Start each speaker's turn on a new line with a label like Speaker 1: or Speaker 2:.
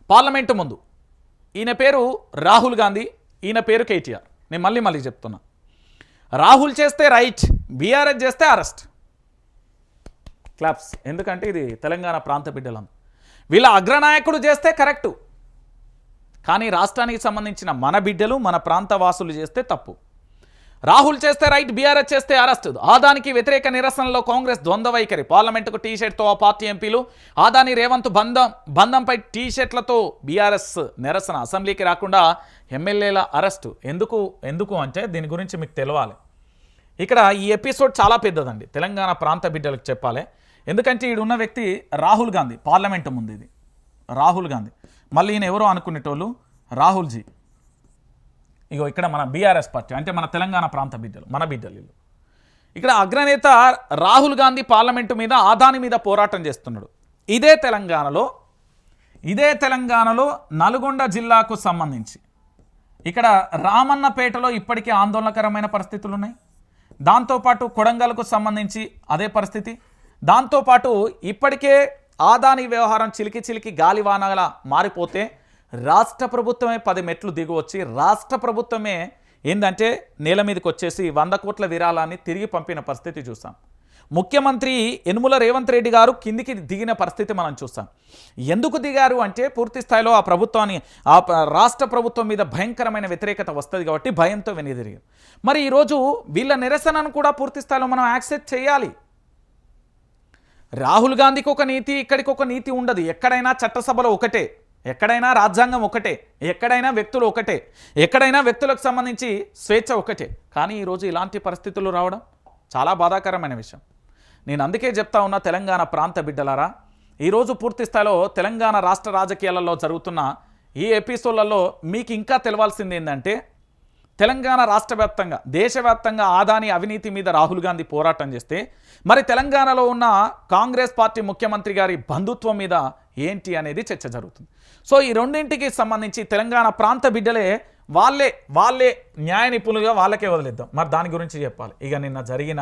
Speaker 1: Parliament ముందు ఈయన పేరు రాహుల్ గాంధీ, ఈయన పేరు కేటీఆర్. నేను మళ్ళీ చెప్తున్నా, రాహుల్ చేస్తే రైట్, బీఆర్ఎస్ చేస్తే అరెస్ట్. క్లాప్స్. ఎందుకంటే ఇది తెలంగాణ ప్రాంత బిడ్డలం. వీళ్ళ అగ్రనాయకుడు చేస్తే కరెక్టు, కానీ రాష్ట్రానికి సంబంధించిన మన బిడ్డలు మన ప్రాంత వాసులు చేస్తే తప్పు. రాహుల్ చేస్తే రైట్, బీఆర్ఎస్ చేస్తే అరెస్ట్. ఆదానికి వ్యతిరేక నిరసనలో కాంగ్రెస్ ద్వంద్వ వైఖరి. పార్లమెంటుకు టీషర్ట్తో ఆ పార్టీ ఎంపీలు. ఆదాని రేవంత్ బంధంపై టీషర్ట్లతో బీఆర్ఎస్ నిరసన. అసెంబ్లీకి రాకుండా ఎమ్మెల్యేల అరెస్టు. ఎందుకు అంటే దీని గురించి మీకు తెలవాలి. ఇక్కడ ఈ ఎపిసోడ్ చాలా పెద్దదండి, తెలంగాణ ప్రాంత బిడ్డలకు చెప్పాలి. ఎందుకంటే ఈడున్న వ్యక్తి రాహుల్ గాంధీ, పార్లమెంటు ముందు ఇది రాహుల్ గాంధీ. మళ్ళీ ఈయన ఎవరో అనుకునేటోళ్ళు రాహుల్జీ. ఇగో ఇక్కడ మన బీఆర్ఎస్ పార్టీ అంటే మన తెలంగాణ ప్రాంత బిడ్డలు, మన బిడ్డలు. ఇక్కడ అగ్రనేత రాహుల్ గాంధీ పార్లమెంటు మీద ఆదాని మీద పోరాటం చేస్తున్నాడు. ఇదే తెలంగాణలో నల్గొండ జిల్లాకు సంబంధించి ఇక్కడ రామన్నపేటలో ఇప్పటికీ ఆందోళనకరమైన పరిస్థితులు ఉన్నాయి. దాంతోపాటు కొడంగల్కు సంబంధించి అదే పరిస్థితి. దాంతోపాటు ఇప్పటికే ఆదాని వ్యవహారం చిలికి గాలివానలా మారిపోతే రాష్ట్ర ప్రభుత్వమే 10 మెట్లు దిగువచ్చి రాష్ట్ర ప్రభుత్వమే ఏంటంటే నేల మీదకి వచ్చేసి 100 కోట్ల విరాళాన్ని తిరిగి పంపిన పరిస్థితి చూసాం. ముఖ్యమంత్రి యనుమల రేవంత్ రెడ్డి గారు కిందికి దిగిన పరిస్థితి మనం చూసాం. ఎందుకు దిగారు అంటే పూర్తి స్థాయిలో ఆ ప్రభుత్వాన్ని రాష్ట్ర ప్రభుత్వం మీద భయంకరమైన వ్యతిరేకత వస్తుంది కాబట్టి భయంతో వెనుదిరిగారు. మరి ఈరోజు వీళ్ళ నిరసనను కూడా పూర్తి స్థాయిలో మనం యాక్సెప్ట్ చేయాలి. రాహుల్ గాంధీకి ఒక నీతి, ఇక్కడికి ఒక నీతి ఉండదు. ఎక్కడైనా చట్టసభలో ఒకటే, ఎక్కడైనా రాజ్యాంగం ఒకటే, ఎక్కడైనా వ్యక్తులు ఒకటే, ఎక్కడైనా వ్యక్తులకు సంబంధించి స్వేచ్ఛ ఒకటే. కానీ ఈరోజు ఇలాంటి పరిస్థితులు రావడం చాలా బాధాకరమైన విషయం. నేను అందుకే చెప్తా ఉన్నా, తెలంగాణ ప్రాంత బిడ్డలారా, ఈరోజు పూర్తి స్థాయిలో తెలంగాణ రాష్ట్ర రాజకీయాలలో జరుగుతున్న ఈ ఎపిసోడ్లలో మీకు ఇంకా తెలవాల్సింది ఏంటంటే, తెలంగాణ రాష్ట్ర వ్యాప్తంగా దేశవ్యాప్తంగా ఆదాని అవినీతి మీద రాహుల్ గాంధీ పోరాటం చేస్తే మరి తెలంగాణలో ఉన్న కాంగ్రెస్ పార్టీ ముఖ్యమంత్రి గారి బంధుత్వం మీద ఏంటి అనేది చర్చ జరుగుతుంది. సో ఈ రెండింటికి సంబంధించి తెలంగాణ ప్రాంత బిడ్డలే వాళ్ళే న్యాయ నిపుణులుగా వాళ్ళకే వదిలేద్దాం. మరి దాని గురించి చెప్పాలి. ఇక నిన్న జరిగిన